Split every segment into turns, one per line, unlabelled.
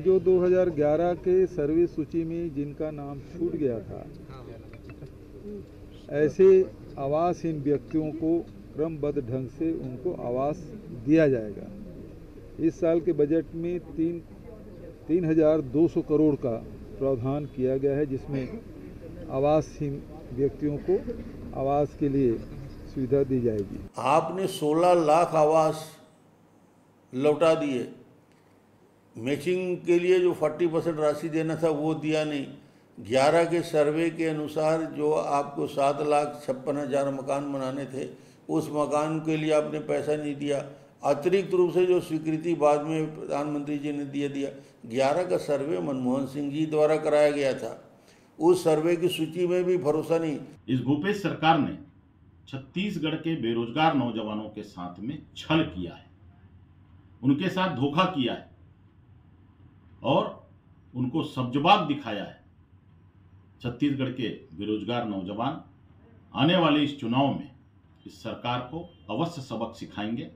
और जो 2011 के सर्वे सूची में जिनका नाम छूट गया था, ऐसे आवासहीन व्यक्तियों को क्रमबद्ध ढंग से उनको आवास दिया जाएगा। इस साल के बजट में 3,200 करोड़ का प्रावधान किया गया है, जिसमें आवासहीन व्यक्तियों को आवास के लिए सुविधा दी जाएगी।
आपने 16 लाख आवास लौटा दिए, मैचिंग के लिए जो 40% राशि देना था वो दिया नहीं। 11 के सर्वे के अनुसार जो आपको 7,56,000 मकान बनाने थे, उस मकान के लिए आपने पैसा नहीं दिया। अतिरिक्त रूप से जो स्वीकृति बाद में प्रधानमंत्री जी ने दिया 11 का सर्वे मनमोहन सिंह जी द्वारा कराया गया था, उस सर्वे की सूची में भी भरोसा नहीं।
इस भूपेश सरकार ने छत्तीसगढ़ के बेरोजगार नौजवानों के साथ में छल किया है, उनके साथ धोखा किया है और उनको सबजवाब दिखाया है। छत्तीसगढ़ के बेरोजगार नौजवान आने वाले इस चुनाव में इस सरकार को अवश्य सबक सिखाएंगे।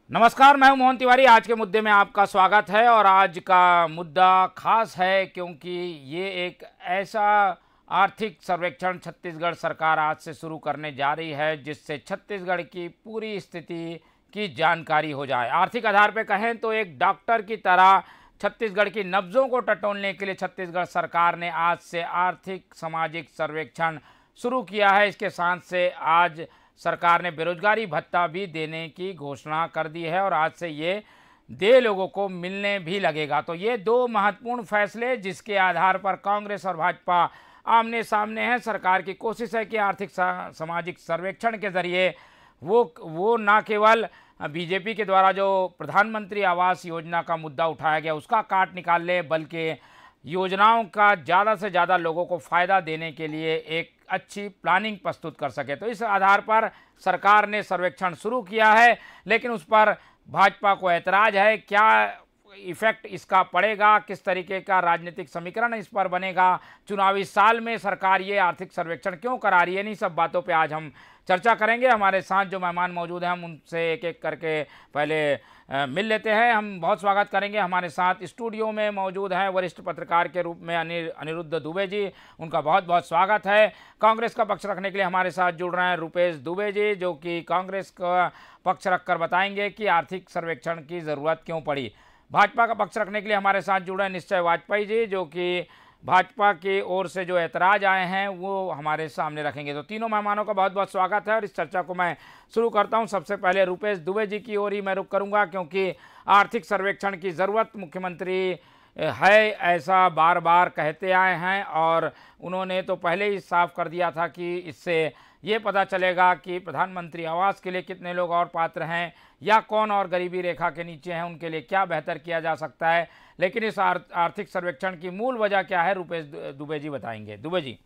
नमस्कार, मैं हूं मोहन तिवारी। आज के मुद्दे में आपका स्वागत है और आज का मुद्दा खास है क्योंकि ये एक ऐसा आर्थिक सर्वेक्षण छत्तीसगढ़ सरकार आज से शुरू करने जा रही है जिससे छत्तीसगढ़ की पूरी स्थिति की जानकारी हो जाए। आर्थिक आधार पर कहें तो एक डॉक्टर की तरह छत्तीसगढ़ की नब्जों को टटोलने के लिए छत्तीसगढ़ सरकार ने आज से आर्थिक सामाजिक सर्वेक्षण शुरू किया है। इसके साथ से आज सरकार ने बेरोजगारी भत्ता भी देने की घोषणा कर दी है और आज से ये देय लोगों को मिलने भी लगेगा। तो ये दो महत्वपूर्ण फैसले जिसके आधार पर कांग्रेस और भाजपा आमने सामने हैं। सरकार की कोशिश है कि आर्थिक सामाजिक सर्वेक्षण के जरिए वो ना केवल बीजेपी के द्वारा जो प्रधानमंत्री आवास योजना का मुद्दा उठाया गया उसका काट निकाल ले, बल्कि योजनाओं का ज़्यादा से ज़्यादा लोगों को फ़ायदा देने के लिए एक अच्छी प्लानिंग प्रस्तुत कर सके। तो इस आधार पर सरकार ने सर्वेक्षण शुरू किया है, लेकिन उस पर भाजपा को ऐतराज़ है। क्या इफ़ेक्ट इसका पड़ेगा, किस तरीके का राजनीतिक समीकरण इस पर बनेगा, चुनावी साल में सरकार ये आर्थिक सर्वेक्षण क्यों करा रही है, इन्हीं सब बातों पे आज हम चर्चा करेंगे। हमारे साथ जो मेहमान मौजूद हैं हम उनसे एक एक करके पहले मिल लेते हैं। हम बहुत स्वागत करेंगे। हमारे साथ स्टूडियो में मौजूद हैं वरिष्ठ पत्रकार के रूप में अनिरुद्ध दुबे जी, उनका बहुत बहुत स्वागत है। कांग्रेस का पक्ष रखने के लिए हमारे साथ जुड़ रहे हैं रुपेश दुबे जी, जो कि कांग्रेस का पक्ष रखकर बताएंगे कि आर्थिक सर्वेक्षण की ज़रूरत क्यों पड़ी। भाजपा का पक्ष रखने के लिए हमारे साथ जुड़े हैं निश्चय वाजपेयी जी, जो कि भाजपा की ओर से जो ऐतराज़ आए हैं वो हमारे सामने रखेंगे। तो तीनों मेहमानों का बहुत बहुत स्वागत है और इस चर्चा को मैं शुरू करता हूं। सबसे पहले रुपेश दुबे जी की ओर ही मैं रुख करूंगा, क्योंकि आर्थिक सर्वेक्षण की ज़रूरत मुख्यमंत्री है ऐसा बार बार कहते आए हैं और उन्होंने तो पहले ही साफ कर दिया था कि इससे ये पता चलेगा कि प्रधानमंत्री आवास के लिए कितने लोग और पात्र हैं या कौन और गरीबी रेखा के नीचे हैं, उनके लिए क्या बेहतर किया जा सकता है। लेकिन इस आर्थिक सर्वेक्षण की मूल वजह क्या है, रुपेश दुबे जी बताएंगे। दुबे जी।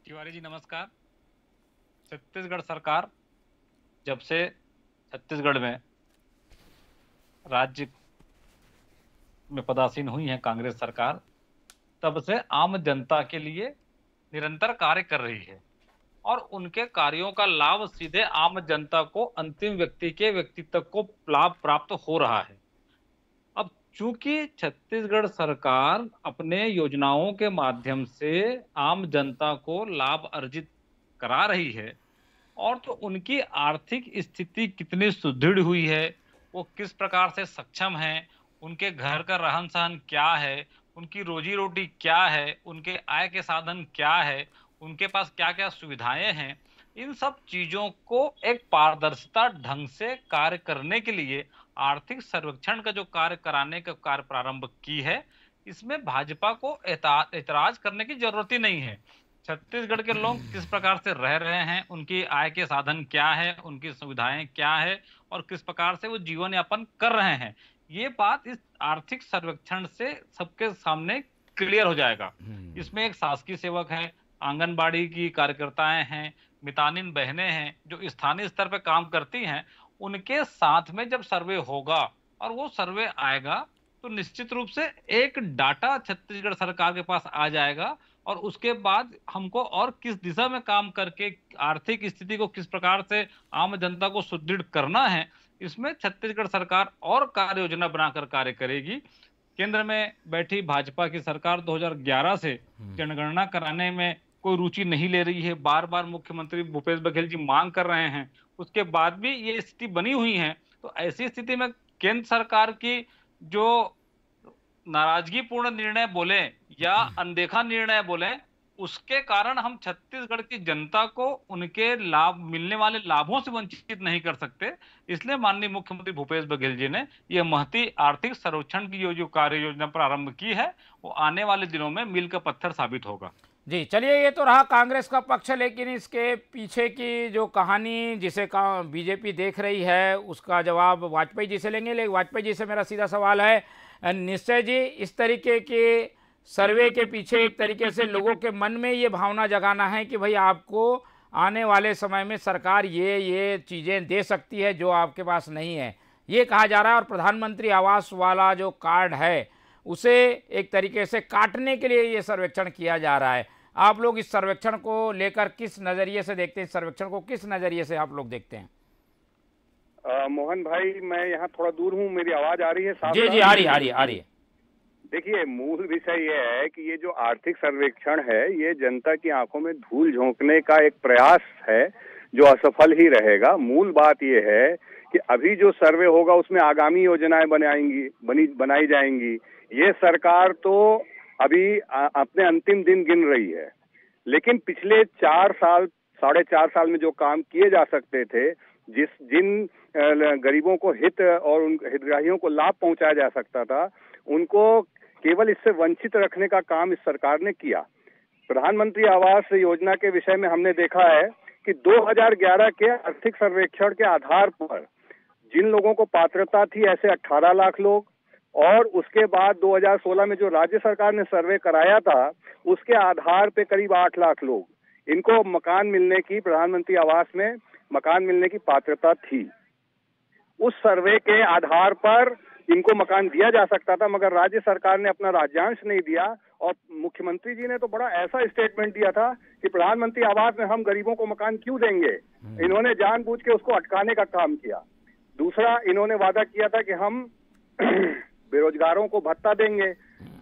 तिवारी जी नमस्कार। छत्तीसगढ़ सरकार जब से छत्तीसगढ़ में राज्य में पदासीन हुई है कांग्रेस सरकार, तब से आम जनता के लिए निरंतर कार्य कर रही है और उनके कार्यों का लाभ सीधे आम जनता को, अंतिम व्यक्ति के व्यक्तित्व को लाभ प्राप्त हो रहा है। अब चूंकि छत्तीसगढ़ सरकार अपने योजनाओं के माध्यम से आम जनता को लाभ अर्जित करा रही है और तो उनकी आर्थिक स्थिति कितनी सुदृढ़ हुई है, वो किस प्रकार से सक्षम है, उनके घर का रहन सहन क्या है, उनकी रोजी रोटी क्या है, उनके आय के साधन क्या है, उनके पास क्या क्या सुविधाएं हैं, इन सब चीजों को एक पारदर्शिता ढंग से कार्य करने के लिए आर्थिक सर्वेक्षण का जो कार्य कराने का कार्य प्रारंभ की है, इसमें भाजपा को ऐतराज करने की जरूरत ही नहीं है। छत्तीसगढ़ के लोग किस प्रकार से रह रहे हैं, उनकी आय के साधन क्या है, उनकी सुविधाएं क्या है और किस प्रकार से वो जीवन यापन कर रहे हैं, ये बात इस आर्थिक सर्वेक्षण से सबके सामने क्लियर हो जाएगा। इसमें एक शासकीय सेवक है, आंगनबाड़ी की कार्यकर्ताएं हैं, मितानिन बहनें हैं जो स्थानीय स्तर पर काम करती हैं, उनके साथ में जब सर्वे होगा और वो सर्वे आएगा तो निश्चित रूप से एक डाटा छत्तीसगढ़ सरकार के पास आ जाएगा और उसके बाद हमको और किस दिशा में काम करके आर्थिक स्थिति को किस प्रकार से आम जनता को सुदृढ़ करना है, इसमें छत्तीसगढ़ सरकार और कार्य योजना बनाकर कार्य करेगी। केंद्र में बैठी भाजपा की सरकार 2011 से जनगणना कराने में कोई रुचि नहीं ले रही है। बार बार मुख्यमंत्री भूपेश बघेल जी मांग कर रहे हैं, उसके बाद भी ये स्थिति बनी हुई है। तो ऐसी स्थिति में केंद्र सरकार की जो नाराजगीपूर्ण निर्णय बोले या अनदेखा निर्णय बोले, उसके कारण हम छत्तीसगढ़ की जनता को उनके लाभ मिलने वाले लाभों से वंचित नहीं कर सकते। इसलिए माननीय मुख्यमंत्री भूपेश बघेल जी ने यह महती आर्थिक सर्वेक्षण की जो कार्य योजना प्रारंभ की है, वो आने वाले दिनों में मील का पत्थर साबित होगा। जी
चलिए, ये तो रहा कांग्रेस का पक्ष, लेकिन इसके पीछे की जो कहानी जिसे बीजेपी देख रही है उसका जवाब वाजपेयी जी से लेंगे। लेकिन वाजपेयी जी से मेरा सीधा सवाल है, निश्चय जी, इस तरीके के सर्वे के पीछे एक तरीके से लोगों के मन में ये भावना जगाना है कि भाई आपको आने वाले समय में सरकार ये चीज़ें दे सकती है जो आपके पास नहीं है, ये कहा जा रहा है। और प्रधानमंत्री आवास वाला जो कार्ड है उसे एक तरीके से काटने के लिए ये सर्वेक्षण किया जा रहा है। आप लोग इस सर्वेक्षण को लेकर किस नज़रिए से देखते हैं? इस सर्वेक्षण को किस नज़रिए से आप लोग देखते हैं?
मोहन भाई, मैं यहाँ थोड़ा दूर हूँ, मेरी आवाज आ रही है?
जी जी, आ रही है।
देखिए, मूल विषय ये है कि ये जो आर्थिक सर्वेक्षण है, ये जनता की आंखों में धूल झोंकने का एक प्रयास है जो असफल ही रहेगा। मूल बात ये है कि अभी जो सर्वे होगा उसमें आगामी योजनाएं बनाई जाएंगी। ये सरकार तो अभी अपने अंतिम दिन गिन रही है, लेकिन पिछले 4.5 साल में जो काम किए जा सकते थे, जिन गरीबों को हित और उन हितग्राहियों को लाभ पहुंचाया जा सकता था, उनको केवल इससे वंचित रखने का काम इस सरकार ने किया। प्रधानमंत्री आवास योजना के विषय में हमने देखा है कि 2011 के आर्थिक सर्वेक्षण के आधार पर जिन लोगों को पात्रता थी, ऐसे 18 लाख लोग, और उसके बाद 2016 में जो राज्य सरकार ने सर्वे कराया था, उसके आधार पे करीब 8 लाख लोग, इनको मकान मिलने की, प्रधानमंत्री आवास में मकान मिलने की पात्रता थी। उस सर्वे के आधार पर इनको मकान दिया जा सकता था, मगर राज्य सरकार ने अपना राज्यांश नहीं दिया। और मुख्यमंत्री जी ने तो बड़ा ऐसा स्टेटमेंट दिया था कि प्रधानमंत्री आवास में हम गरीबों को मकान क्यों देंगे। इन्होंने जानबूझ के उसको अटकाने का काम किया। दूसरा, इन्होंने वादा किया था कि हम बेरोजगारों को भत्ता देंगे।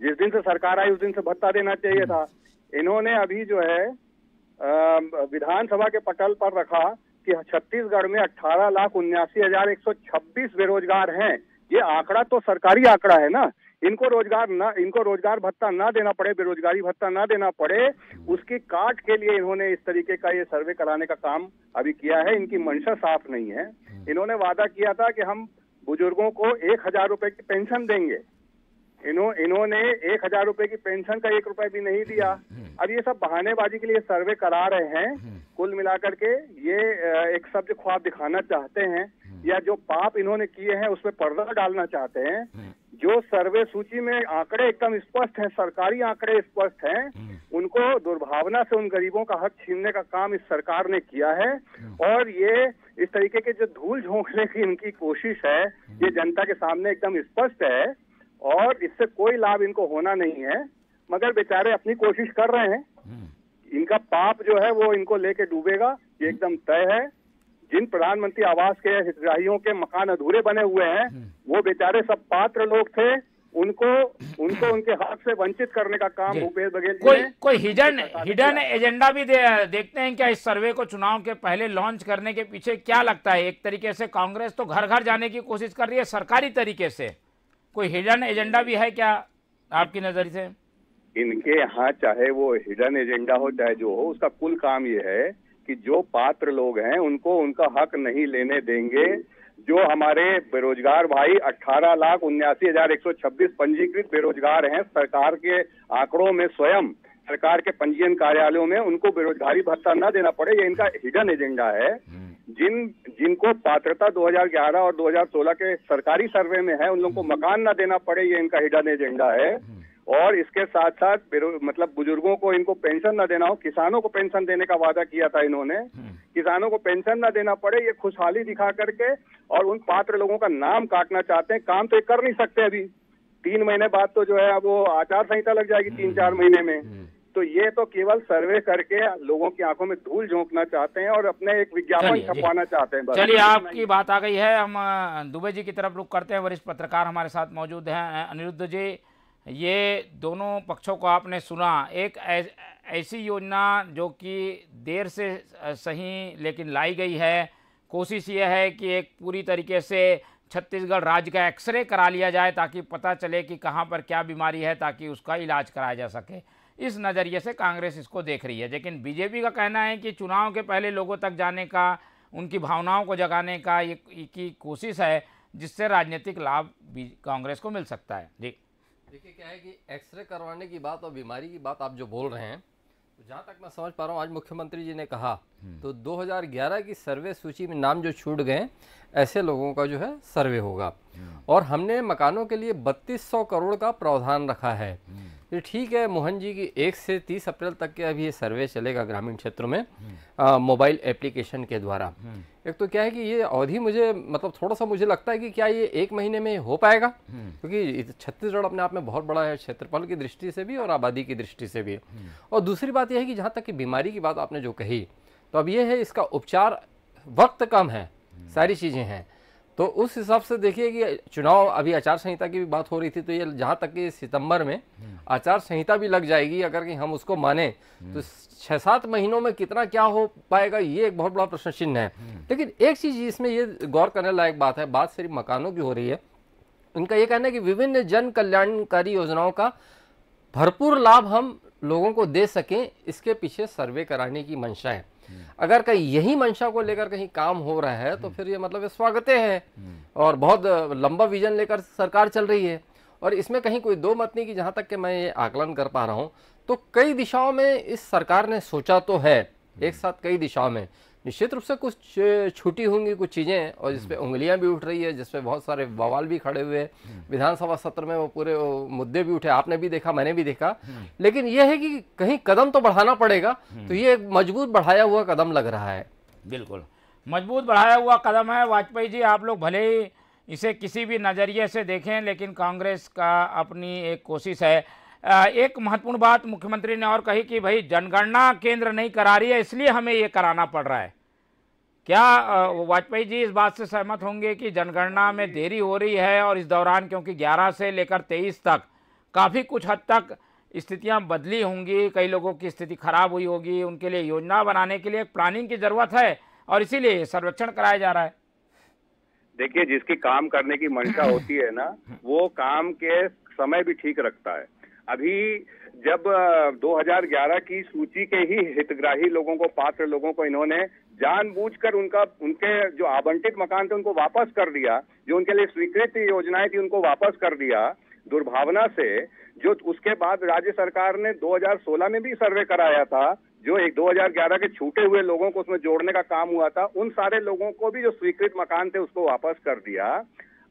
जिस दिन से सरकार आई उस दिन से भत्ता देना चाहिए था। इन्होंने अभी जो है विधानसभा के पटल पर रखा कि छत्तीसगढ़ में 18,79,126 बेरोजगार हैं। ये आंकड़ा तो सरकारी आंकड़ा है ना। इनको रोजगार भत्ता ना देना पड़े, बेरोजगारी भत्ता ना देना पड़े, उसकी काट के लिए इन्होंने इस तरीके का ये सर्वे कराने का काम अभी किया है। इनकी मंशा साफ नहीं है। इन्होंने वादा किया था कि हम बुजुर्गों को 1,000 रुपए की पेंशन देंगे। इन्होंने 1,000 रुपए की पेंशन का 1 रुपए भी नहीं दिया। अब ये सब बहानेबाजी के लिए सर्वे करा रहे हैं। कुल मिलाकर के ये एक सब्ज ख्वाब दिखाना चाहते हैं, या जो पाप इन्होंने किए हैं उसमें पर्दा डालना चाहते हैं। जो सर्वे सूची में आंकड़े एकदम स्पष्ट हैं, सरकारी आंकड़े स्पष्ट हैं, उनको दुर्भावना से उन गरीबों का हक छीनने का काम इस सरकार ने किया है। और ये इस तरीके के जो धूल झोंकने की इनकी कोशिश है, ये जनता के सामने एकदम स्पष्ट है और इससे कोई लाभ इनको होना नहीं है। मगर बेचारे अपनी कोशिश कर रहे हैं। इनका पाप जो है वो इनको लेके डूबेगा, ये एकदम तय है। जिन प्रधानमंत्री आवास के हितग्राहियों के मकान अधूरे बने हुए हैं, वो बेचारे सब पात्र लोग थे। उनको उनके हक से वंचित करने का काम भूपेश बघेल जी ने
कोई हिडन एजेंडा भी देखते हैं क्या इस सर्वे को चुनाव के पहले लॉन्च करने के पीछे? क्या लगता है, एक तरीके से कांग्रेस तो घर घर जाने की कोशिश कर रही है सरकारी तरीके से, कोई हिडन एजेंडा भी है क्या आपकी नजर से?
इनके यहाँ चाहे वो हिडन एजेंडा हो चाहे जो हो, उसका कुल काम ये है कि जो पात्र लोग हैं उनको उनका हक नहीं लेने देंगे। जो हमारे बेरोजगार भाई 18,79,126 पंजीकृत बेरोजगार हैं, सरकार के आंकड़ों में, स्वयं सरकार के पंजीयन कार्यालयों में उनको बेरोजगारी भत्ता न देना पड़े, ये इनका हिडन एजेंडा है। जिनको पात्रता 2011 और 2016 के सरकारी सर्वे में है, उन लोगों को मकान न देना पड़े, ये इनका हिडन एजेंडा है। और इसके साथ साथ मतलब बुजुर्गों को इनको पेंशन न देना हो, किसानों को पेंशन देने का वादा किया था इन्होंने, किसानों को पेंशन न देना पड़े, ये खुशहाली दिखा करके और उन पात्र लोगों का नाम काटना चाहते हैं। काम तो ये कर नहीं सकते अभी, 3 महीने बाद तो जो है वो आचार संहिता लग जाएगी 3-4 महीने में। तो ये तो केवल सर्वे करके लोगों की आंखों में धूल झोंकना चाहते हैं और अपने एक विज्ञापन
चलिए जी।
छपवाना चाहते हैं बस।
चलिए, आपकी बात आ गई है, हम दुबे जी की तरफ रुख करते हैं। वरिष्ठ पत्रकार हमारे साथ मौजूद हैं। अनिरुद्ध जी, ये दोनों पक्षों को आपने सुना। एक ऐसी योजना जो कि देर से सही लेकिन लाई गई है, कोशिश ये है कि एक पूरी तरीके से छत्तीसगढ़ राज्य का एक्सरे करा लिया जाए ताकि पता चले कि कहाँ पर क्या बीमारी है, ताकि उसका इलाज कराया जा सके। इस नज़रिए से कांग्रेस इसको देख रही है, लेकिन बीजेपी का कहना है कि चुनाव के पहले लोगों तक जाने का, उनकी भावनाओं को जगाने का ये की कोशिश है, जिससे राजनीतिक लाभ कांग्रेस को मिल सकता है। जी
देखिए, क्या है कि एक्सरे करवाने की बात और बीमारी की बात आप जो बोल रहे हैं, तो जहाँ तक मैं समझ पा रहा हूँ, आज मुख्यमंत्री जी ने कहा तो 2011 की सर्वे सूची में नाम जो छूट गए ऐसे लोगों का जो है सर्वे होगा। और हमने मकानों के लिए 3200 करोड़ का प्रावधान रखा है। ये ठीक है, मोहन जी की 1 से 30 अप्रैल तक के अभी ये सर्वे चलेगा ग्रामीण क्षेत्रों में मोबाइल एप्लीकेशन के द्वारा। एक तो क्या है कि ये अवधि मुझे मतलब थोड़ा सा मुझे लगता है कि क्या ये 1 महीने में हो पाएगा, क्योंकि छत्तीसगढ़ अपने आप में बहुत बड़ा है, क्षेत्रफल की दृष्टि से भी और आबादी की दृष्टि से भी। और दूसरी बात यह है कि जहाँ तक कि बीमारी की बात आपने जो कही, तो अब ये है इसका उपचार, वक्त कम है, सारी चीज़ें हैं। तो उस हिसाब से देखिए कि चुनाव, अभी आचार संहिता की भी बात हो रही थी, तो ये जहाँ तक कि सितंबर में आचार संहिता भी लग जाएगी अगर कि हम उसको माने, तो 6-7 महीनों में कितना क्या हो पाएगा ये एक बहुत बड़ा प्रश्न चिन्ह है। लेकिन एक चीज़ इसमें ये गौर करने लायक बात है, बात सिर्फ मकानों की हो रही है। उनका ये कहना है कि विभिन्न जन कल्याणकारी योजनाओं का भरपूर लाभ हम लोगों को दे सकें, इसके पीछे सर्वे कराने की मंशा है। अगर कहीं यही मंशा को लेकर कहीं काम हो रहा है तो फिर ये मतलब स्वागत है, और बहुत लंबा विजन लेकर सरकार चल रही है। और इसमें कहीं कोई दो मत नहीं कि जहाँ तक कि मैं ये आकलन कर पा रहा हूँ, तो कई दिशाओं में इस सरकार ने सोचा तो है, एक साथ कई दिशाओं में। निश्चित रूप से कुछ छूटी होंगी कुछ चीज़ें, और जिसपे उंगलियां भी उठ रही है, जिसपे बहुत सारे बवाल भी खड़े हुए। विधानसभा सत्र में वो पूरे मुद्दे भी उठे, आपने भी देखा, मैंने भी देखा। लेकिन यह है कि कहीं कदम तो बढ़ाना पड़ेगा, तो ये एक मजबूत बढ़ाया हुआ कदम लग रहा है।
बिल्कुल मजबूत बढ़ाया हुआ कदम है। वाजपेयी जी, आप लोग भले ही इसे किसी भी नज़रिए से देखें, लेकिन कांग्रेस का अपनी एक कोशिश है। एक महत्वपूर्ण बात मुख्यमंत्री ने और कही कि भाई जनगणना केंद्र नहीं करा रही है, इसलिए हमें ये कराना पड़ रहा है। क्या वाजपेयी जी इस बात से सहमत होंगे कि जनगणना में देरी हो रही है, और इस दौरान क्योंकि 11 से लेकर 23 तक काफ़ी कुछ हद तक स्थितियां बदली होंगी, कई लोगों की स्थिति खराब हुई होगी, उनके लिए योजना बनाने के लिए एक प्लानिंग की ज़रूरत है, और इसीलिए सर्वेक्षण कराया जा रहा है?
देखिए, जिसकी काम करने की मंशा होती है ना, वो काम के समय भी ठीक रखता है। अभी जब 2011 की सूची के ही हितग्राही लोगों को, पात्र लोगों को इन्होंने जानबूझकर उनके जो आवंटित मकान थे उनको वापस कर दिया, जो उनके लिए स्वीकृत योजनाएं थी उनको वापस कर दिया दुर्भावना से। जो उसके बाद राज्य सरकार ने 2016 में भी सर्वे कराया था, जो एक 2011 के छूटे हुए लोगों को उसमें जोड़ने का काम हुआ था, उन सारे लोगों को भी जो स्वीकृत मकान थे उसको वापस कर दिया।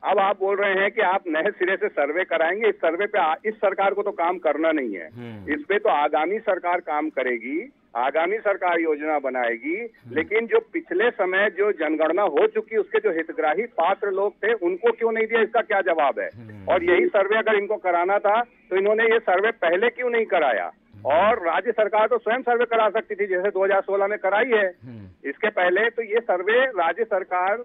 अब आप बोल रहे हैं कि आप नए सिरे से सर्वे कराएंगे। इस सर्वे पे इस सरकार को तो काम करना नहीं है, इस पे तो आगामी सरकार काम करेगी, आगामी सरकार योजना बनाएगी। लेकिन जो पिछले समय जो जनगणना हो चुकी उसके जो हितग्राही पात्र लोग थे उनको क्यों नहीं दिया, इसका क्या जवाब है? और यही सर्वे अगर इनको कराना था तो इन्होंने ये सर्वे पहले क्यों नहीं कराया? और राज्य सरकार तो स्वयं सर्वे करा सकती थी, जैसे 2016 में कराई है। इसके पहले तो ये सर्वे राज्य सरकार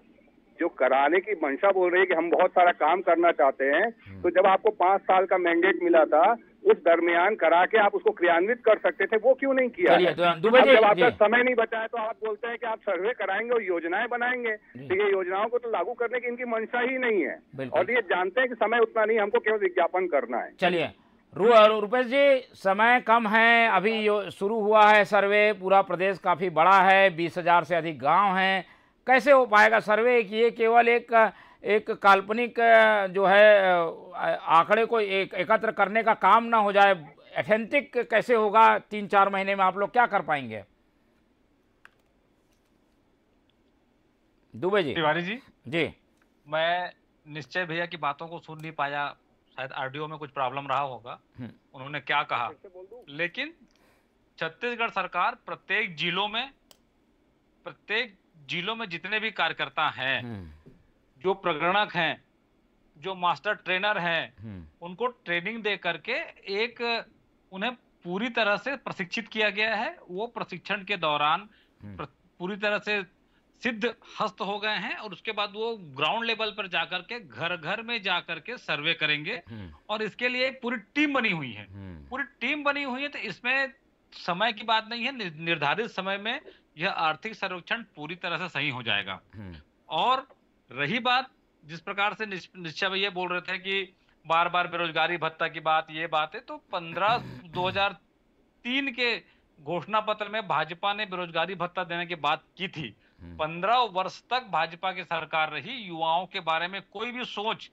जो कराने की मंशा बोल रही है कि हम बहुत सारा काम करना चाहते हैं, तो जब आपको 5 साल का मैंडेट मिला था उस दरमियान करा के आप उसको क्रियान्वित कर सकते थे, वो क्यों नहीं किया? जब आपका समय नहीं बचा है तो आप बोलते हैं कि आप सर्वे कराएंगे और योजनाएं बनाएंगे, तो ये योजनाओं को तो लागू करने की इनकी मंशा ही नहीं है। और ये जानते हैं कि समय उतना नहीं, हमको केवल विज्ञापन करना है।
चलिए रुपेश जी, समय कम है, अभी शुरू हुआ है सर्वे, पूरा प्रदेश काफ़ी बड़ा है, 20,000 से अधिक गाँव हैं, कैसे हो पाएगा सर्वे? कि ये केवल एक काल्पनिक जो है आंकड़े को एकत्र करने का काम ना हो जाए, ऑथेंटिक कैसे होगा? 3-4 महीने में आप लोग क्या कर पाएंगे? दुबे जी।
तिवारी जी
जी,
मैं निश्चय भैया की बातों को सुन नहीं पाया, शायद ऑडियो में कुछ प्रॉब्लम रहा होगा, उन्होंने क्या कहा। लेकिन छत्तीसगढ़ सरकार प्रत्येक जिलों में जितने भी कार्यकर्ता हैं, जो प्रगणक हैं, जो मास्टर ट्रेनर हैं, उनको ट्रेनिंग दे करके उन्हें पूरी तरह से प्रशिक्षित किया गया है। वो प्रशिक्षण के दौरान पूरी तरह से सिद्ध हस्त हो गए हैं और उसके बाद वो ग्राउंड लेवल पर जाकर के घर घर में जाकर के सर्वे करेंगे और इसके लिए एक पूरी टीम बनी हुई है। पूरी टीम बनी हुई है, तो इसमें समय की बात नहीं है, निर्धारित समय में यह आर्थिक सर्वेक्षण पूरी तरह से सही हो जाएगा। और रही बात जिस प्रकार से निश्चय भैया बोल रहे थे कि बार बार बेरोजगारी भत्ता की बात, ये बात है, तो 2003 के घोषणा पत्र में भाजपा ने बेरोजगारी भत्ता देने की बात की थी। 15 वर्ष तक भाजपा की सरकार रही, युवाओं के बारे में कोई भी सोच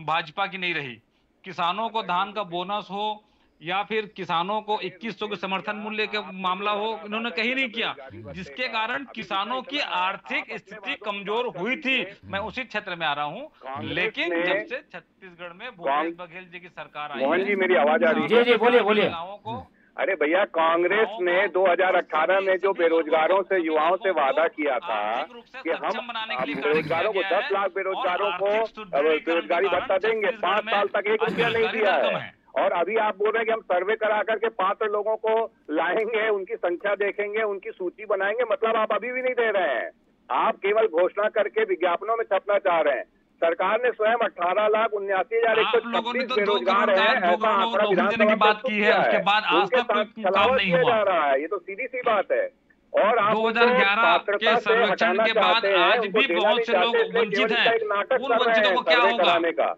भाजपा की नहीं रही। किसानों को धान का बोनस हो या फिर किसानों को 2100 के समर्थन मूल्य का मामला हो, इन्होंने कहीं नहीं किया, जिसके कारण किसानों की आर्थिक स्थिति कमजोर हुई थी। मैं उसी क्षेत्र में आ रहा हूं, लेकिन जब से छत्तीसगढ़ में भूपेश बघेल जी की सरकार आई,
मोहन जी मेरी आवाज आ रही है?
जी बोलिए।
अरे भैया, कांग्रेस ने 2018 में जो बेरोजगारों से, युवाओं से वादा किया था कि हम बेरोजगारों को 10 लाख बेरोजगारों को बेरोजगारी भत्ता देंगे, 5 साल तक 1 रुपया नहीं दिया है। और अभी आप बोल रहे हैं कि हम सर्वे करा करके पात्र लोगों को लाएंगे, उनकी संख्या देखेंगे, उनकी सूची बनाएंगे। मतलब आप अभी भी नहीं दे रहे हैं, आप केवल घोषणा करके विज्ञापनों में छपना चाह रहे हैं। सरकार ने स्वयं 18,79,136 बेरोजगार है ऐसा आंकड़ा विधानसभा में बात की है, उसके बाद आज तक कोई काम नहीं हुआ जा रहा है। ये तो सीधी सी बात है। और आप
2011 के सर्वेक्षण के बाद आज भी बहुत से लोग वंचित हैं, उन वंचितों को क्या होगा?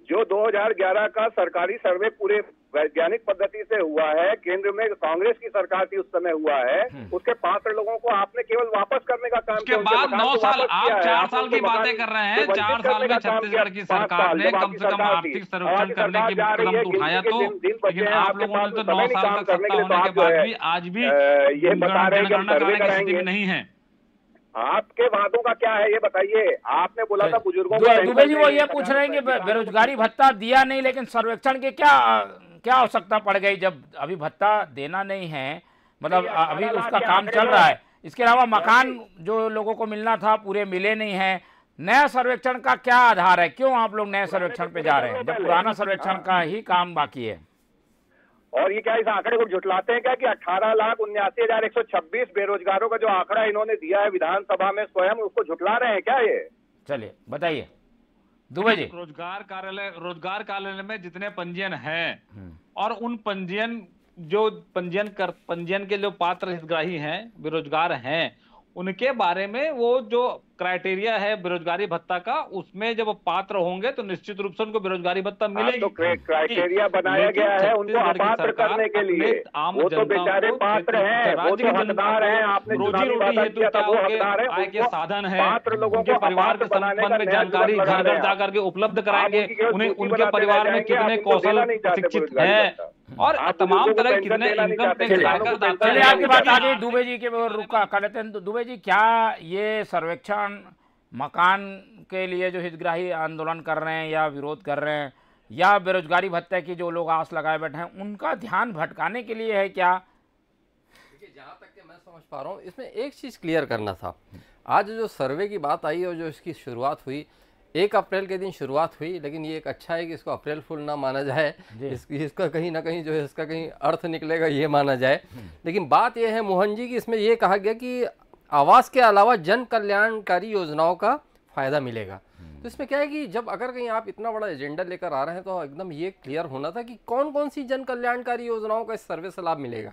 जो 2011 का सरकारी सर्वे पूरे वैज्ञानिक पद्धति से हुआ है, केंद्र में कांग्रेस की सरकार थी उस समय हुआ है, उसके पात्र लोगों को आपने केवल वापस करने का काम
किया। उसके बाद 9 साल, आप 4 साल की बातें कर रहे हैं। 4 साल में छत्तीसगढ़ की सरकार ने कम से कम आर्थिक सर्वेक्षण करने की कदम तो उठाया, तो लेकिन आप लोगों ने तो 9 साल तक सत्ता होने के बाद भी आज भी
ये बता रहे हैं
जनगणना कराने की स्थिति में नहीं है।
आपके वादों का क्या है ये बताइए। आपने बोला था बुजुर्गों
को, दुबे जी वो ये पूछ रहे हैं कि बेरोजगारी भत्ता दिया नहीं, लेकिन सर्वेक्षण के क्या आवश्यकता पड़ गई जब अभी भत्ता देना नहीं है, मतलब अभी उसका काम चल रहा है। इसके अलावा मकान जो लोगों को मिलना था पूरे मिले नहीं है। नया सर्वेक्षण का क्या आधार है, क्यों आप लोग नए सर्वेक्षण पे जा रहे हैं जब पुराना सर्वेक्षण का ही काम बाकी है?
और ये क्या इस आंकड़े को झुटलाते हैं क्या कि 18,79,126 बेरोजगारों का जो आंकड़ा इन्होंने दिया है विधानसभा में, स्वयं उसको झुटला रहे हैं क्या ये? चलिए
बताइए दुबे जी।
रोजगार कार्यालय में जितने पंजीयन हैं और उन पंजीयन के जो पात्र हितग्राही हैं, बेरोजगार हैं, उनके बारे में वो जो क्राइटेरिया है बेरोजगारी भत्ता का, उसमें जब पात्र होंगे तो निश्चित रूप से उनको बेरोजगारी भत्ता मिलेगी।
तो क्राइटेरिया बनाया गया है उनको अपात्र करने के लिए। वो तो बेचारे पात्र हैं, वो तो हकदार हैं। आपने
रोजी रोटी हेतु क्या आय के साधन है, उनके परिवार के संबंध में जानकारी घर घर जाकर के उपलब्ध कराएंगे। उन्हें उनके परिवार में कितने कौशल शिक्षित है और तमाम तरह कितने इनकम टैक्स आयकर।
चलिए आपकी बात आ गई दुबे जी के रुका कर लेते हैं। दुबे जी, क्या ये सर्वेक्षण मकान के लिए जो हितग्राही आंदोलन कर रहे हैं या विरोध कर रहे हैं, या बेरोजगारी भत्ते की जो लोग आस लगाए बैठे हैं, उनका ध्यान भटकाने के लिए है क्या?
देखिए, जहाँ तक कि मैं समझ पा रहा हूँ, इसमें एक चीज़ क्लियर करना था। आज जो सर्वे की बात आई और जो इसकी शुरुआत हुई, 1 अप्रैल के दिन शुरुआत हुई, लेकिन ये एक अच्छा है कि इसको अप्रैल फूल ना माना जाए, इसका कहीं ना कहीं जो है इसका कहीं अर्थ निकलेगा ये माना जाए। लेकिन बात ये है मोहन जी कि इसमें ये कहा गया कि आवास के अलावा जन कल्याणकारी योजनाओं का फायदा मिलेगा। तो इसमें क्या है कि जब अगर कहीं आप इतना बड़ा एजेंडा लेकर आ रहे हैं तो एकदम ये क्लियर होना था कि कौन कौन सी जन कल्याणकारी योजनाओं का इस सर्वे से लाभ मिलेगा,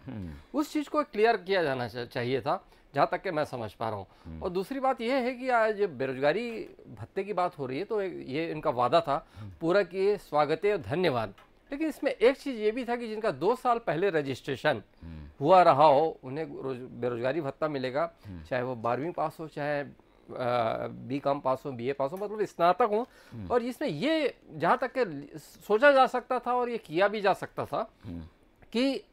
उस चीज़ को क्लियर किया जाना चाहिए था, जहाँ तक कि मैं समझ पा रहा हूँ। और दूसरी बात यह है कि आज बेरोजगारी भत्ते की बात हो रही है तो ये इनका वादा था पूरा किए, स्वागत है और धन्यवाद। लेकिन इसमें एक चीज़ ये भी था कि जिनका 2 साल पहले रजिस्ट्रेशन हुआ रहा हो उन्हें बेरोजगारी भत्ता मिलेगा, चाहे वो 12वीं पास हो, चाहे B.Com पास हो, BA पास हो, मतलब स्नातक हो। और इसमें ये जहाँ तक कि सोचा जा सकता था और ये किया भी जा सकता था कि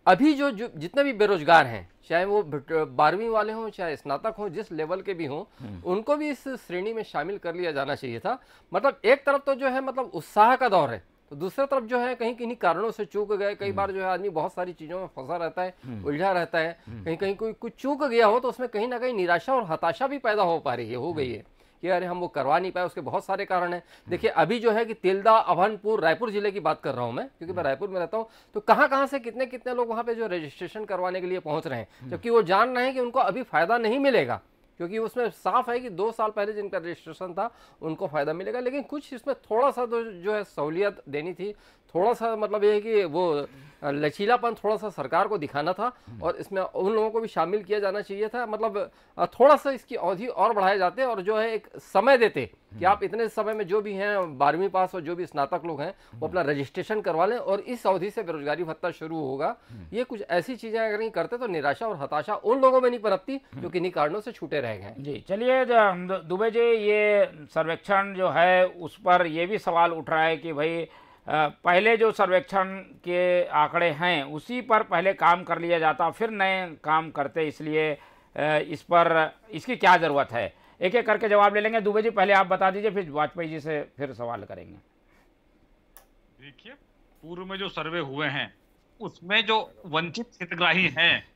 अभी जो जितने भी बेरोजगार हैं, चाहे वो 12वीं वाले हों, चाहे स्नातक हों, जिस लेवल के भी हों, उनको भी इस श्रेणी में शामिल कर लिया जाना चाहिए था। मतलब एक तरफ तो जो है मतलब उत्साह का दौर है, तो दूसरी तरफ जो है कहीं किन्हीं कारणों से चूक गए। कई बार जो है आदमी बहुत सारी चीज़ों में फंसा रहता है, उलझा रहता है, कहीं कोई कुछ चूक गया हो तो उसमें कहीं ना कहीं निराशा और हताशा भी पैदा हो पा रही है, हो गई है। कि अरे हम वो करवा नहीं पाए, उसके बहुत सारे कारण हैं। देखिए अभी जो है कि तिल्दा, अभनपुर, रायपुर जिले की बात कर रहा हूँ मैं, क्योंकि मैं रायपुर में रहता हूँ, तो कहाँ से कितने कितने लोग वहाँ पे जो रजिस्ट्रेशन करवाने के लिए पहुँच रहे हैं, जबकि वो जान रहे हैं कि उनको अभी फायदा नहीं मिलेगा, क्योंकि उसमें साफ है कि 2 साल पहले जिनका रजिस्ट्रेशन था उनको फ़ायदा मिलेगा। लेकिन कुछ इसमें थोड़ा सा जो है सहूलियत देनी थी, थोड़ा सा मतलब ये है कि वो लचीलापन थोड़ा सा सरकार को दिखाना था, और इसमें उन लोगों को भी शामिल किया जाना चाहिए था। मतलब थोड़ा सा इसकी अवधि और बढ़ाए जाते और जो है एक समय देते कि आप इतने समय में जो भी हैं 12वीं पास और जो भी स्नातक लोग हैं वो अपना रजिस्ट्रेशन करवा लें, और इस अवधि से बेरोजगारी भत्ता शुरू होगा। ये कुछ ऐसी चीज़ें अगर नहीं करते तो निराशा और हताशा उन लोगों में नहीं पनपती जो किन्हीं कारणों से छूटे रह गए।
जी चलिए दुबे जी, ये सर्वेक्षण जो है उस पर ये भी सवाल उठ रहा है कि भाई पहले जो सर्वेक्षण के आंकड़े हैं उसी पर पहले काम कर लिया जाता, फिर नए काम करते, इसलिए इस पर इसकी क्या ज़रूरत है? एक एक करके जवाब ले लेंगे। दुबे जी पहले आप बता दीजिए, फिर वाजपेयी जी से फिर सवाल करेंगे।
देखिए, पूर्व में जो सर्वे हुए हैं उसमें जो वंचित हितग्राही हैं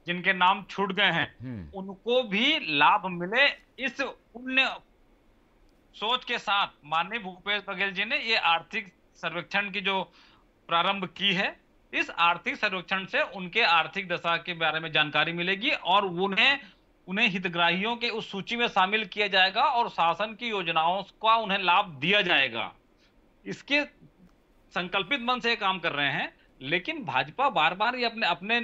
जिनके नाम छूट गए हैं उनको भी लाभ मिले, इस पुण्य सोच के साथ माननीय भूपेश बघेल जी ने ये आर्थिक सर्वेक्षण की जो प्रारंभ की है। इस आर्थिक सर्वेक्षण से उनके आर्थिक दशा के बारे में जानकारी मिलेगी और उन्हें हितग्राहियों के उस सूची में शामिल किया जाएगा और शासन की योजनाओं का उन्हें लाभ दिया जाएगा। इसके संकल्पित मन से काम कर रहे हैं, लेकिन भाजपा बार बार ये अपने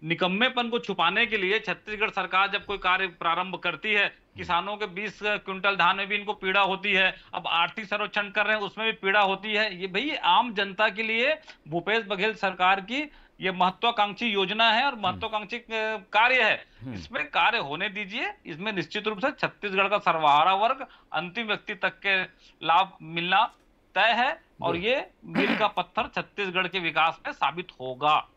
निकम्मेपन को छुपाने के लिए, छत्तीसगढ़ सरकार जब कोई कार्य प्रारंभ करती है, किसानों के 20 क्विंटल धान में भी इनको पीड़ा होती है, अब आर्थिक सर्वेक्षण कर रहे हैं उसमें भी पीड़ा होती है। ये भाई आम जनता के लिए भूपेश बघेल सरकार की ये महत्वाकांक्षी योजना है और महत्वाकांक्षी कार्य है। इसमें कार्य होने दीजिए। इसमें निश्चित रूप से छत्तीसगढ़ का सर्वहारा वर्ग, अंतिम व्यक्ति तक के लाभ मिलना तय है और ये मील का पत्थर छत्तीसगढ़ के विकास में साबित होगा।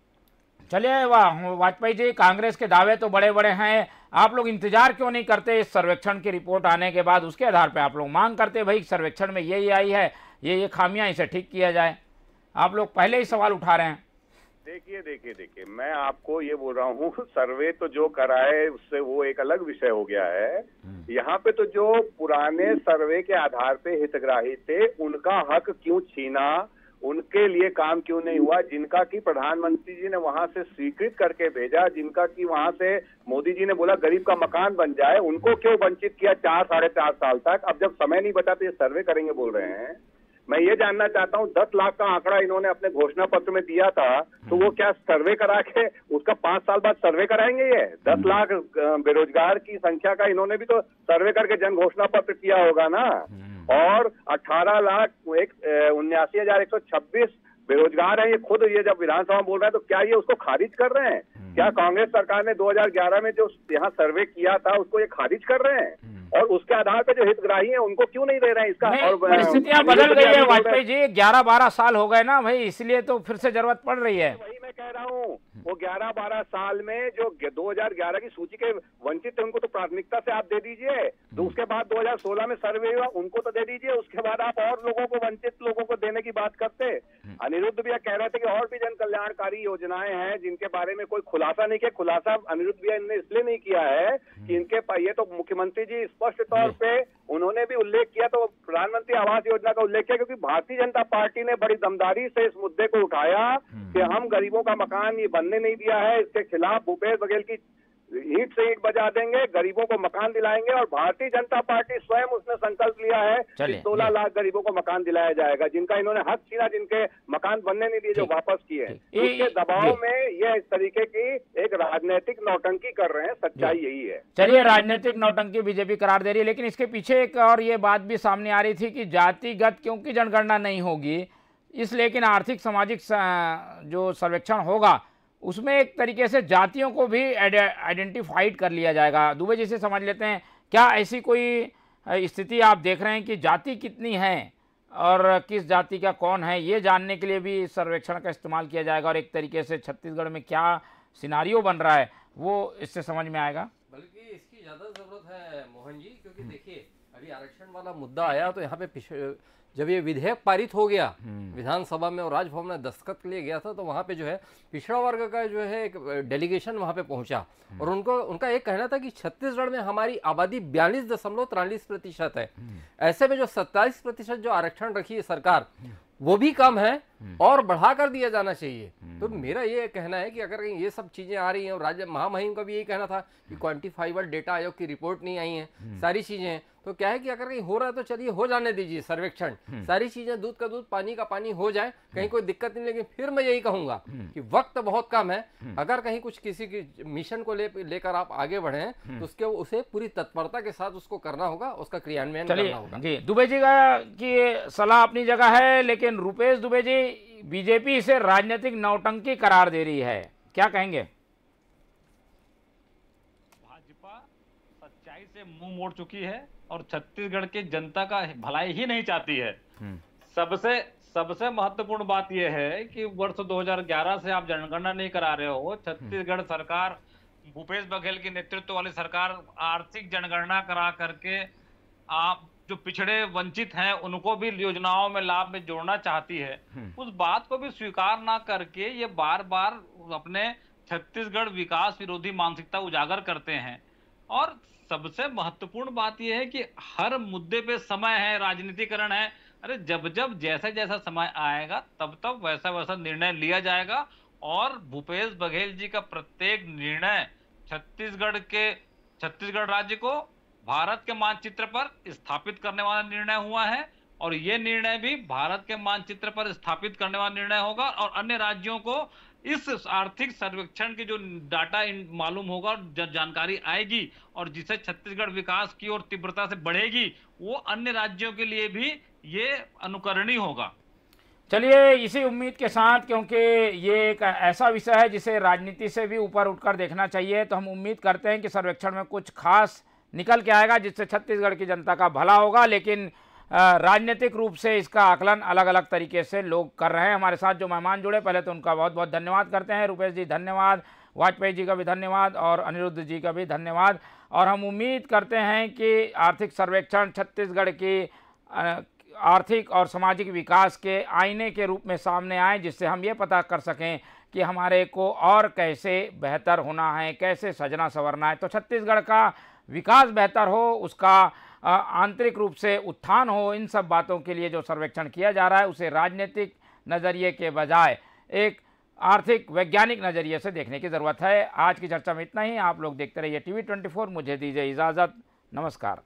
चलिए वाजपेयी जी, कांग्रेस के दावे तो बड़े बड़े हैं, आप लोग इंतजार क्यों नहीं करते इस सर्वेक्षण की रिपोर्ट आने के बाद? उसके आधार पे आप लोग मांग करते भाई सर्वेक्षण में ये आई है, ये खामियां, इसे ठीक किया जाए। आप लोग पहले ही सवाल उठा रहे हैं।
देखिए मैं आपको ये बोल रहा हूँ, सर्वे तो जो कराए उससे वो एक अलग विषय हो गया है। यहाँ पे तो जो पुराने सर्वे के आधार पे हितग्राही थे उनका हक क्यों छीना, उनके लिए काम क्यों नहीं हुआ, जिनका कि प्रधानमंत्री जी ने वहां से स्वीकृत करके भेजा, जिनका कि वहां से मोदी जी ने बोला गरीब का मकान बन जाए, उनको क्यों वंचित किया 4 साढ़े 4 साल तक? अब जब समय नहीं बचा तो ये सर्वे करेंगे बोल रहे हैं। मैं ये जानना चाहता हूँ, 10 लाख का आंकड़ा इन्होंने अपने घोषणा पत्र में दिया था, तो वो क्या सर्वे करा के उसका 5 साल बाद सर्वे कराएंगे? ये 10 लाख बेरोजगार की संख्या का इन्होंने भी तो सर्वे करके जन घोषणा पत्र किया होगा ना। और 18,79,126 बेरोजगार है, ये खुद ये जब विधानसभा में बोल रहे हैं तो क्या ये उसको खारिज कर रहे हैं? क्या कांग्रेस सरकार ने 2011 में जो यहाँ सर्वे किया था उसको ये खारिज कर रहे हैं? और उसके आधार पे जो हितग्राही हैं उनको क्यों नहीं दे रहे हैं? इसका और
परिस्थितियां बदल गई है वाजपेयी जी, 11-12 साल हो गए ना भाई, इसलिए तो फिर से जरूरत पड़ रही है।
वही मैं कह रहा हूँ, वो 11-12 साल में जो 2011 की सूची के वंचित थे उनको तो प्राथमिकता से आप दे दीजिए, तो उसके बाद 2016 में सर्वे हुआ उनको तो दे दीजिए, उसके बाद आप और लोगों को, वंचित लोगों को देने की बात करते। अनिरुद्ध भैया कह रहे थे कि और भी जन कल्याणकारी योजनाएं हैं जिनके बारे में कोई खुलासा नहीं किया। खुलासा अनिरुद्ध भैया ने इसलिए नहीं किया है कि इनके ये तो मुख्यमंत्री जी स्पष्ट तौर पे उन्होंने भी उल्लेख किया, तो प्रधानमंत्री आवास योजना का उल्लेख किया, क्योंकि भारतीय जनता पार्टी ने बड़ी दमदारी से इस मुद्दे को उठाया कि हम गरीबों का मकान ये बनने नहीं दिया है, इसके खिलाफ भूपेश बघेल की ईंट से ईंट बजा देंगे, गरीबों को मकान दिलाएंगे। और भारतीय जनता पार्टी स्वयं उसने संकल्प लिया है कि 16 लाख गरीबों को मकान दिलाया जाएगा, जिनका इन्होंने हक छीना, जिनके मकान बनने नहीं दिए, जो वापस किए हैं। उसके दबाव में ये इस तरीके की एक राजनीतिक नौटंकी कर रहे हैं, सच्चाई यही है।
चलिए, राजनीतिक नौटंकी बीजेपी करार दे रही है, लेकिन इसके पीछे एक और ये बात भी सामने आ रही थी कि जातिगत क्योंकि जनगणना नहीं होगी, इसलिए लेकिन आर्थिक सामाजिक जो सर्वेक्षण होगा उसमें एक तरीके से जातियों को भी आइडेंटिफाइड कर लिया जाएगा। दुबे जी से समझ लेते हैं, क्या ऐसी कोई स्थिति आप देख रहे हैं कि जाति कितनी है और किस जाति का कौन है, ये जानने के लिए भी सर्वेक्षण का इस्तेमाल किया जाएगा? और एक तरीके से छत्तीसगढ़ में क्या सिनारियो बन रहा है वो इससे समझ में आएगा।
बल्कि इसकी की ज्यादा जरूरत है मोहन जी, क्योंकि देखिए अभी आरक्षण वाला मुद्दा आया तो यहाँ पे जब ये विधेयक पारित हो गया विधानसभा में और राजभवन में दस्तखत के लिए गया था, तो वहाँ पे जो है पिछड़ा वर्ग का जो है एक डेलीगेशन वहाँ पे पहुंचा और उनका एक कहना था कि छत्तीसगढ़ में हमारी आबादी 42.43% है, ऐसे में जो 27% जो आरक्षण रखी है सरकार वो भी कम है और बढ़ा कर दिया जाना चाहिए। तो मेरा ये कहना है कि अगर ये सब चीजें आ रही हैं और राज्य महामहिम का भी यही कहना था कि क्वांटिफाइबल डेटा आयोग की रिपोर्ट नहीं आई है, सारी चीजें हैं, तो क्या है कि अगर कहीं हो रहा है तो चलिए हो जाने दीजिए सर्वेक्षण, सारी चीजें दूध का दूध पानी का पानी हो जाए, कहीं कोई दिक्कत नहीं। लेकिन फिर मैं यही कहूंगा कि वक्त बहुत कम है, अगर कहीं कुछ किसी की मिशन को लेकर आप आगे बढ़े तो उसे पूरी तत्परता के साथ उसको करना होगा, उसका क्रियान्वयन करना होगा।
जी, दुबे जी की सलाह अपनी जगह है, लेकिन रुपेश दुबे जी बीजेपी इसे राजनीतिक नौटंकी करार दे रही है, क्या कहेंगे?
भाजपा सच्चाई से मुंह मोड़ चुकी है और छत्तीसगढ़ की जनता का भलाई ही नहीं चाहती है। सबसे महत्वपूर्ण बात यह है कि वर्ष 2011 से आप जनगणना नहीं करा रहे हो। छत्तीसगढ़ सरकार, भूपेश बघेल की नेतृत्व वाली सरकार आर्थिक जनगणना करा करके आप जो पिछड़े वंचित हैं उनको भी योजनाओं में लाभ में जोड़ना चाहती है। उस बात को भी स्वीकार ना करके ये बार बार अपने छत्तीसगढ़ विकास विरोधी मानसिकता उजागर करते हैं। और सबसे महत्वपूर्ण बात यह है कि हर मुद्दे पे समय है, राजनीतिकरण है। अरे जब जैसा जैसा समय आएगा तब तब वैसा वैसा निर्णय लिया जाएगा और भूपेश बघेल जी का प्रत्येक निर्णय छत्तीसगढ़ राज्य को भारत के मानचित्र पर स्थापित करने वाला निर्णय हुआ है और ये निर्णय भी भारत के मानचित्र पर स्थापित करने वाला निर्णय होगा और अन्य राज्यों को इस आर्थिक सर्वेक्षण की जो डाटा मालूम होगा, जानकारी आएगी और जिससे छत्तीसगढ़ विकास की ओर तीव्रता से बढ़ेगी, वो अन्य राज्यों के लिए भी ये अनुकरणीय होगा।
चलिए, इसी उम्मीद के साथ, क्योंकि ये एक ऐसा विषय है जिसे राजनीति से भी ऊपर उठकर देखना चाहिए, तो हम उम्मीद करते हैं कि सर्वेक्षण में कुछ खास निकल के आएगा जिससे छत्तीसगढ़ की जनता का भला होगा। लेकिन राजनीतिक रूप से इसका आकलन अलग अलग तरीके से लोग कर रहे हैं। हमारे साथ जो मेहमान जुड़े, पहले तो उनका बहुत बहुत धन्यवाद करते हैं। रुपेश जी धन्यवाद, वाजपेयी जी का भी धन्यवाद और अनिरुद्ध जी का भी धन्यवाद। और हम उम्मीद करते हैं कि आर्थिक सर्वेक्षण छत्तीसगढ़ की आर्थिक और सामाजिक विकास के आईने के रूप में सामने आए, जिससे हम ये पता कर सकें कि हमारे को और कैसे बेहतर होना है, कैसे सजना संवरना है। तो छत्तीसगढ़ का विकास बेहतर हो, उसका आंतरिक रूप से उत्थान हो, इन सब बातों के लिए जो सर्वेक्षण किया जा रहा है उसे राजनीतिक नज़रिए के बजाय एक आर्थिक वैज्ञानिक नज़रिए से देखने की ज़रूरत है। आज की चर्चा में इतना ही। आप लोग देखते रहिए TV24। मुझे दीजिए इजाज़त। नमस्कार।